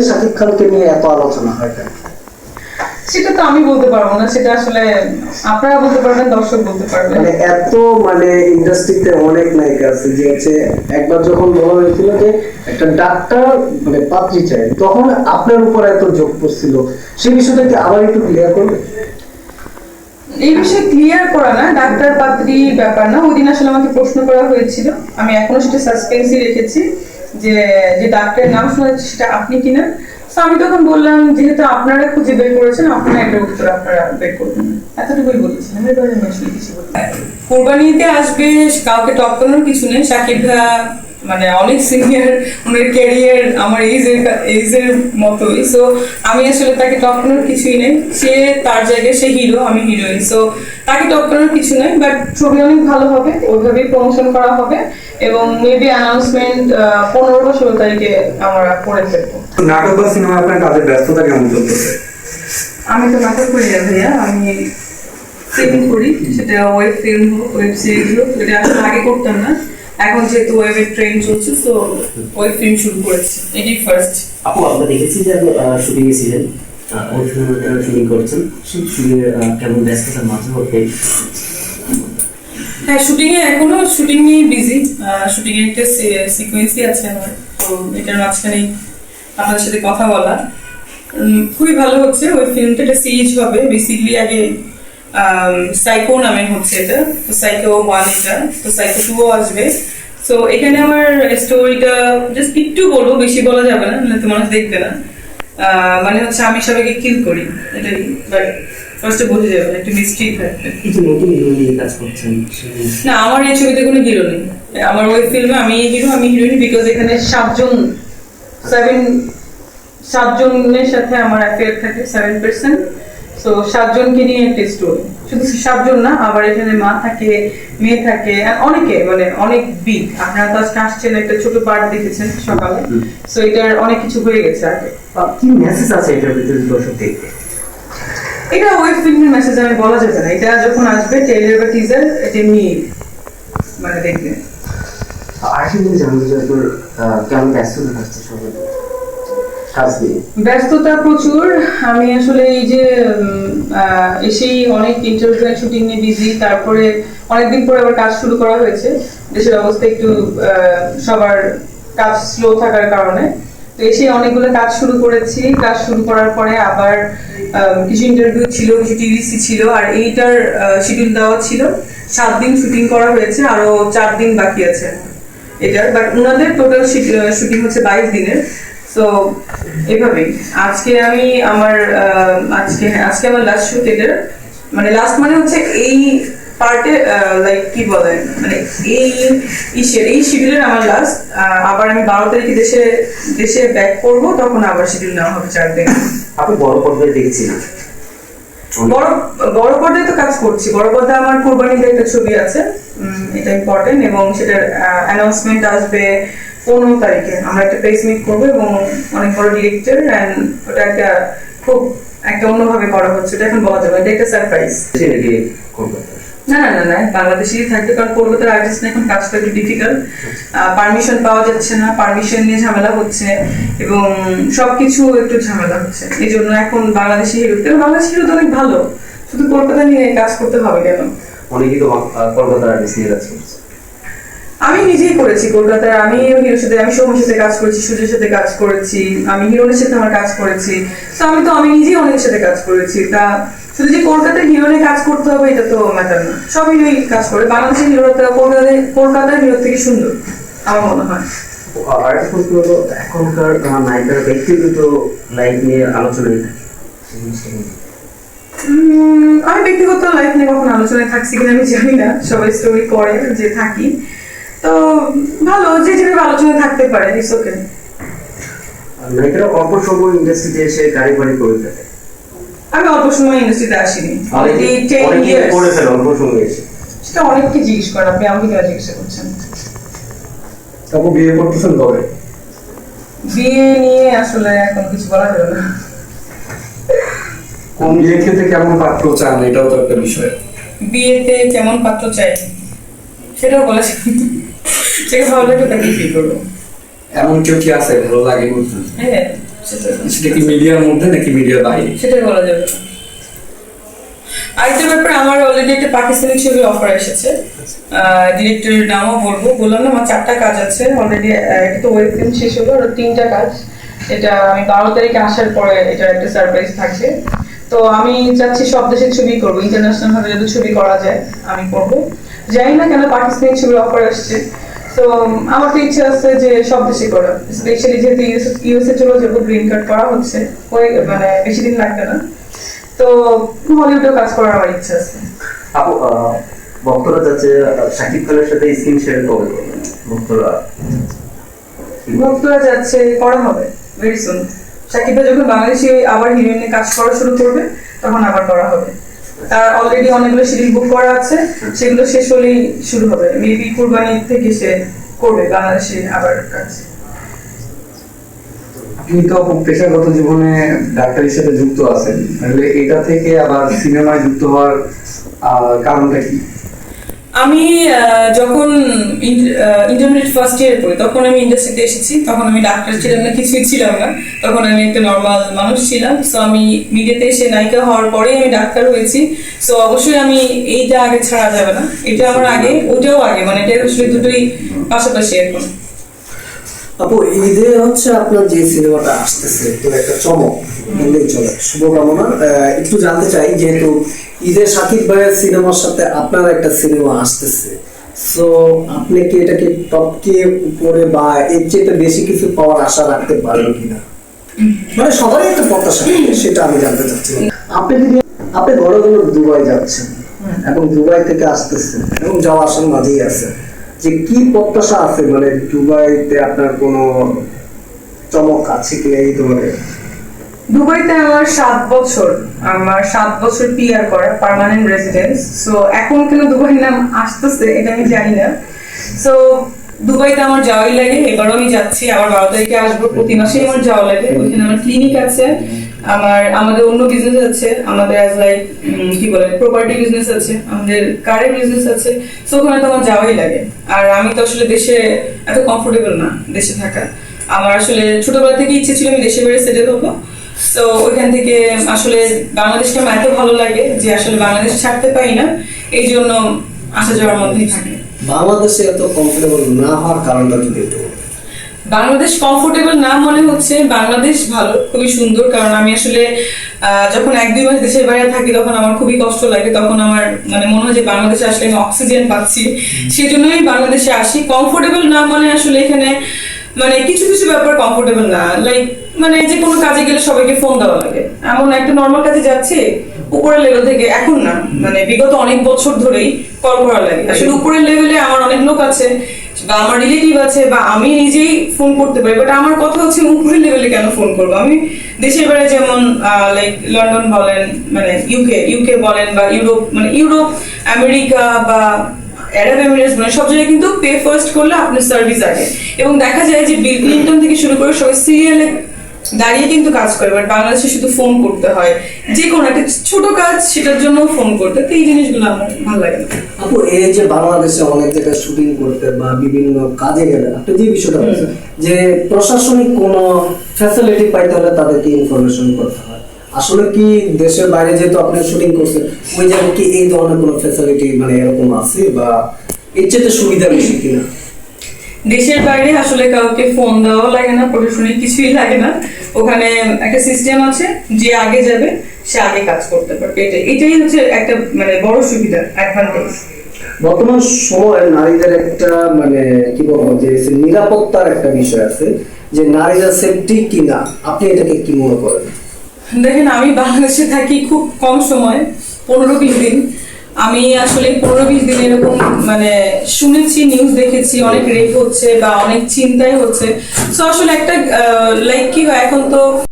শাকিব খানকে নিয়ে এত আলোচনা হয় কেন? সেটা তো আমি বলতে পারবো না, সেটা আসলে আপনারা বলতে পারবেন, দর্শক বলতে পারবেন। মানে এত ইন্ডাস্ট্রিতে অনেক নায়িকা আছে যে হচ্ছে একবার যখন বলা হয়েছিল যে একটা ডাক্তার পাত্রী চাই, তখন আপনার উপর এত যোগ পড়ছিল, সেই বিষয়টা কি আবার একটু ক্লিয়ার করবে? এই বিষয়ে ক্লিয়ার করা না, ডাক্তার পাত্রী ব্যাপার না। ওই দিন আসলে আমাকে প্রশ্ন করা হয়েছিল, আমি এখনো সেটা সাসপেন্সই রেখেছি যে যে ডাক্তারের নাম শোনা যাচ্ছে সেটা আপনি কিনা। তো আমি তখন বললাম, যেহেতু আপনারা খুঁজে বের করেছেন, আপনারা একটা উত্তর আপনারা বের করবেন, এতটুকুই বলেছিলাম। এবারে আমি আসলে কিছু বলি, কোরবানিতে আসবে কাউকে টপ করানোর কিছু নেই। শাকিব ভাইয়া অনেক সিনিয়র, ওনার ক্যারিয়ার আমার এইজের মতোই। সো আমি আসলে তাকে টপ করানোর কিছুই নেই। সে তার জায়গায়, সে হিরো, আমি হিরোইন। সো তাকে টপ করানোর কিছু নেই, বাট ছবি অনেক ভালো হবে, ওইভাবেই প্রমোশন করা হবে এবং মেবি অ্যানাউন্সমেন্ট 15 বা 16 তারিখে আমরা করে ফেলবো। নাটক বা সিনেমা আপনার কাজের ব্যস্ততা কেমন চলতেছে? আমি তো নাটক করি না ভাইয়া, আমি ফিল্ম করি, সেটা ওয়েব ফিল্ম হোক, ওয়েব সিরিজ হোক। এটা আসলে আগে করতাম না, এখন যেহেতু ওয়েবের ট্রেন চলছে তো ওয়েব ফিল্ম শুরু করেছি, এটাই ফার্স্ট। আপু, আমরা দেখেছি যে শুটিং এ ছিলেন, শুটিং করছেন, সেই শুটিং কেমন ব্যস্ততার মাঝে হতে? হ্যাঁ, শুটিং এ এখনো শুটিং নিয়ে বিজি। শুটিং এর একটা সিকোয়েন্সই আছে আমার, তো এটার মাঝখানে আপনার সাথে কথা বলা খুবই ভালো হচ্ছে। ওই ফিল্মটা একটা সিরিজ হবে বেসিক্যালি। আগে সাইকো নামে হচ্ছে এটা, তো সাইকো 1 এটা, তো সাইকো 2 আসবে। সো এখানে আমার স্টোরিটা জাস্ট একটু বলবো, বেশি বলা যাবে না, নাহলে তো মানুষ দেখবে না। হচ্ছে আমি সবাইকে কিল করি, এটাই। বাট ফার্স্টে বোঝা যাবে না, একটু মিস্ট্রি থাকবে। কিছু নতুন হিরো নিয়ে কাজ করছেন? না, আমার এই ছবিতে কোনো হিরো নেই। আমার ওই ফিল্মে আমি হিরো, আমি হিরোইন, বিকজ এখানে 7 জনের সাথে আমার অ্যাফেয়ার থাকে, 7%। সো 7 জনকে নিয়ে একটা স্টোরি, শুধু 7 জন না, আবার এখানে মা থাকে, মেয়ে থাকে, অনেকে, অনেক বিগ। আপনারা তো আজকে আসছেন, একটা ছোট পার্ট দেখেছেন সকালে। সো এটার অনেক কিছু হয়ে গেছে আগে। কি মেসেজ আছে এটার ভিতরে দর্শক দেখতে? এটা ওয়েব ফিল্মের মেসেজ আমি বলা যাবে না, এটা যখন আসবে ট্রেলার বা টিজার, এটা এমনি দেখবেন। আরেকটা জিনিস জানতে চাই, তোর কেমন ব্যস্ততা থাকছে সবাই কাজ নিয়ে? ব্যস্ততা প্রচুর। আমি আসলে এই যে এসেই অনেক ইন্টারভিউ শুটিং নিয়ে বিজি, তারপরে অনেকদিন পরে আবার কাজ শুরু করা হয়েছে। দেশের অবস্থা একটু সবার কাজ স্লো থাকার কারণে, তো এসে অনেকগুলো কাজ শুরু করেছি। কাজ শুরু করার পরে আবার কিছু ইন্টারভিউ ছিল, কিছু টিভিসি ছিল, আর এইটার শিডিউল দেওয়া ছিল 7 দিন শুটিং করা হয়েছে, আরো 4 দিন বাকি আছে এটার। বাট ওনাদের টোটাল শুটিং হচ্ছে 22 দিনের। সো এভাবেই আজকে আমার লাস্ট শুট এটার, লাস্ট হচ্ছে এই পার্টে, লাইক কি বলে, এই শিডিউলের আমার লাস্ট। আবার আমি 12 তারিখে দেশে ব্যাক করব, তখন আবার শিডিউল নেওয়া হবে 4 দিন। আপনি বড় পর্দায় দেখছি না, বড় পর্দায় তো কাজ করছি। বড় পর্দায় আমার কোরবানিতে একটা ছবি আছে, এটা ইম্পর্টেন্ট, এবং সেটার অ্যানাউন্সমেন্ট আসবে 15 তারিখে। আমরা একটা প্রেস মিট করবো এবং অনেক বড় ডিরেক্টর, এন্ড ওটা খুব অন্যভাবে করা হচ্ছে, এটা এখন বলা যাবে, এটা একটা সারপ্রাইজ। না, বাংলাদেশেই থাকবে, কারণ কলকাতার আর্টিস্ট এখন কাজটা একটু ডিফিকাল্ট, পারমিশন পাওয়া যাচ্ছে না, পারমিশন নিয়ে ঝামেলা হচ্ছে এবং সবকিছু একটু ঝামেলা হচ্ছে। এই জন্য এখন বাংলাদেশি হিরো তো অনেক ভালো, শুধু কলকাতা নিয়ে কাজ করতে হবে কেন? অনেকেই তো কলকাতার আর্টিস্ট নিয়ে কাজ করছে। আমি নিজেই করেছি কলকাতার, আমি হিরোর সাথে, আমি সৌমের সাথে কাজ করেছি, সূর্যের সাথে কাজ করেছি, আমি হিরোনের সাথে আমার কাজ করেছি। তো আমি নিজেই অনেকের সাথে কাজ করেছি। তা শুধু যে কলকাতার হিরোনে কাজ করতে হবে এটা তো ম্যাটার না, সব হিরোই কাজ করে। বাংলাদেশের হিরোরা কলকাতার হিরোর থেকে সুন্দর আমার মনে হয়। আরেকটা প্রশ্ন হলো, এখনকার নায়িকার ব্যক্তিগত লাইফ নিয়ে আলোচনায় থাকে, আমি ব্যক্তিগত লাইফ নিয়ে কখনো আলোচনায় থাকছি কিনা আমি জানি না, সবাই স্টোরি করে যে থাকি, তো ভালো, যে যেভাবে আলোচনায় থাকতে পারে, ইটস ওকে। নায়িকারা অল্প সময় ইন্ডাস্ট্রিতে এসে গাড়ি বাড়ি করে থাকে। আমি অল্প সময় ইন্ডাস্ট্রিতে আসিনি, অলরেডি 10 ইয়ার্স করে ফেলে অল্প সময় এসে। সেটা অনেককে জিজ্ঞেস করেন, আপনি আমাকে কেন জিজ্ঞাসা করছেন? তারপর বিয়ে করতেছেন কবে? বিয়ে নিয়ে আসলে এখন কিছু বলা যাবে না। কোন বিয়ের ক্ষেত্রে কেমন পাত্র চান, এটাও তো একটা বিষয়। বিয়েতে কেমন পাত্র চাই সেটাও বলা যাবে না, সেটা ভালো লাগবে তাকে কি করবো। এমন কেউ কি আছে ভালো লাগে? হ্যাঁ, সেটা কি মিডিয়ার মধ্যে নাকি মিডিয়ার বাইরে? সেটাই বলা যাবে না। আরেকটা ব্যাপার, আমার অলরেডি একটা পাকিস্তানি ছবি অফার এসেছে, ডিরেক্টরের নামও বললাম না আমার 4টা কাজ আছে অলরেডি। একটা তো ওয়েব ফিল্ম শেষ হলো, আর 3টা কাজ, এটা আমি 12 তারিখে আসার পরে এটার একটা সারপ্রাইজ থাকবে। তো আমি চাচ্ছি সব দেশের ছবি করবো, ইন্টারন্যাশনাল ভাবে যদি ছবি করা যায় আমি করবো। জানি না কেন পাকিস্তানি ছবির অফার আসছে, তো আমার তো ইচ্ছা আছে যে সব দেশে করা, স্পেশালি যেহেতু ইউএসএ চলে যাবো, গ্রিন কার্ড করা হচ্ছে, মানে বেশি দিন লাগবে না, তো হলিউডেও কাজ করার আমার ইচ্ছা আছে। আপু ভক্তরা যাচ্ছে শাকিব খানের সাথে স্ক্রিন শেয়ার কবে করবেন? ভক্তরা যাচ্ছে, করা হবে ভেরি সুন। শাকিব ভাই যখন বাংলাদেশে আবার হিরোইনে কাজ করা শুরু করবে তখন আবার করা হবে। তার অলরেডি অনেকগুলো সিরিজ বুক করা আছে, সেগুলো শেষ হলেই শুরু হবে। মেবি কুরবানি থেকে সে করবে বাংলাদেশে আবার কাজ। আপনি তো পেশাগত জীবনে ডাক্তার হিসেবে যুক্ত আছেন, তাহলে এটা থেকে আবার সিনেমায় যুক্ত হওয়ার কারণটা কি? আমি যখন ইন্টারমিডিয়েট ফার্স্ট ইয়ারে পড়ি তখন আমি ইন্ডাস্ট্রিতে এসেছি। তখন আমি ডাক্তার ছিলাম না, কিছুই ছিলাম না, তখন আমি একটা নর্মাল মানুষ ছিলাম। সো আমি মিডিয়াতে এসে নায়িকা হওয়ার পরেই আমি ডাক্তার হয়েছি। সো অবশ্যই আমি এইটা আগে ছাড়া যাবে না, এটা আমার আগে, ওইটাও আগে, মানে এটা আসলে দুটোই পাশাপাশি এখন। আপু ঈদে হচ্ছে আপনার যে সিনেমাটা আসতেছে তো একটা চমক বললেই চলে, শুভকামনা। একটু জানতে চাই, যেহেতু ঈদে শাকিব ভাইয়ের সিনেমার সাথে আপনার একটা সিনেমা আসতেছে, সো আপনি কি এটাকে টপকে উপরে বা এর চেয়ে বেশি কিছু পাওয়ার আশা রাখতে পারেন কিনা? মানে সবারই একটা প্রত্যাশা থাকে, সেটা আমি জানতে চাচ্ছি। আপনি বড় দুবাই যাচ্ছেন এবং দুবাই থেকে আসতেছেন এবং যাওয়া আসার মাঝেই আছে, যে কি প্রত্যাশা আছে, মানে দুবাইতে আপনার কোনো চমক আছে কি এই ধরনের? দুবাইতে আমার 7 বছর পিআর করা পার্মানেন্ট রেসিডেন্স। সো এখন কেন দুবাইয়ের নাম আসতেছে এটা আমি জানি না। সো দুবাইতে আমার যাওয়াই লাগে, এবারও আমি যাচ্ছি, আবার 12 তারিখে আসবো। প্রতি মাসেই আমার যাওয়া লাগে, ওইখানে আমার ক্লিনিক আছে, আমাদের অন্য বিজনেস আছে, আমাদের অ্যাজ লাইক কি বলে প্রপার্টি বিজনেস আছে, আমাদের কারের বিজনেস আছে। সো ওখানে তো আমার যাওয়াই লাগে। আর আমি তো আসলে দেশে এত কমফোর্টেবল না দেশে থাকা। আমার আসলে ছোটবেলা থেকে ইচ্ছে ছিল আমি দেশে বেড়ে সেটেল হবো। তো ওইখান থেকে আসলে বাংলাদেশটা আমার এত ভালো লাগে যে আসলে বাংলাদেশ ছাড়তে পারি না, এই জন্য আসা যাওয়ার মধ্যেই থাকে। বাংলাদেশে এত কমফোর্টেবল না হওয়ার কারণটা যদি একটু বলেন। বাংলাদেশ কমফোর্টেবল না মনে হচ্ছে, বাংলাদেশ ভালো, খুবই সুন্দর। কারণ আমি আসলে যখন 1-2 মাস দেশের বাইরে থাকি তখন আমার খুবই কষ্ট লাগে, তখন আমার মানে মনে হয় যে বাংলাদেশে আসলে আমি অক্সিজেন পাচ্ছি, সেই জন্যই আমি বাংলাদেশে আসি। কমফোর্টেবল না মানে আসলে এখানে মানে কিছু কিছু ব্যাপার কমফোর্টেবল না, লাইক মানে যে কোনো কাজে গেলে সবাইকে ফোন দেওয়া লাগে, এমন একটা নর্মাল কাজে যাচ্ছে উপরের লেভেল থেকে, এখন না মানে বিগত অনেক বছর ধরেই কল করা লাগে। আসলে উপরের লেভেলে আমার অনেক লোক আছে বা আমার রিলেটিভ আছে বা আমি নিজেই ফোন করতে পারি, বাট আমার কথা হচ্ছে উপরের লেভেলে কেন ফোন করবো? আমি দেশের বাইরে যেমন লাইক লন্ডন বলেন, মানে ইউকে বলেন বা ইউরোপ, মানে ইউরোপ আমেরিকা বা আরব এমিরেটস, মানে সব জায়গায় কিন্তু পে ফার্স্ট করলে আপনার সার্ভিস আগে। এবং দেখা যায় যে বিল ক্লিনটন থেকে শুরু করে সবাই সিরিয়ালে দাঁড়িয়ে কিন্তু কাজ করে, বাট বাংলাদেশে শুধু ফোন করতে হয়, যে কোনো একটা ছোট কাজ সেটার জন্য ফোন করতে। তো এই জিনিসগুলো আমার ভালো লাগে না। আপু এই যে বাংলাদেশে অনেক জায়গায় শুটিং করতে বা বিভিন্ন কাজে গেলে আপনি যে বিষয়টা বলছেন যে প্রশাসনিক কোনো ফ্যাসিলিটি পাইতে হলে তাদেরকে ইনফরমেশন করতে হয়, আসলে কি দেশের বাইরে যেহেতু আপনি শুটিং করছেন ওই জায়গায় কি এই ধরনের কোনো ফ্যাসিলিটি মানে এরকম আছে বা এর চেয়ে সুবিধা বেশি কিনা? দেশের বাইরে আসলে কাউকে ফোন দেওয়া লাগে না, প্রশাসনিক কিছুই লাগে না। ওখানে একটা সিস্টেম আছে, যে আগে যাবে সে আগে কাজ করতে পারবে, এটাই হচ্ছে একটা মানে বড় সুবিধা, অ্যাডভান্টেজ। বর্তমান সময়ে নারীদের একটা মানে কি বলবো যে নিরাপত্তার একটা বিষয় আছে, যে নারীরা সেফটি কিনা, আপনি এটাকে কি মনে করেন? দেখেন, আমি বাংলাদেশে থাকি খুব কম সময়, 15-20 দিন। আমি আসলে 15-20 দিন এরকম মানে শুনেছি, নিউজ দেখেছি, অনেক রেপ হচ্ছে বা অনেক চিন্তাই হচ্ছে। তো আসলে একটা লাইক কি হয়, এখন তো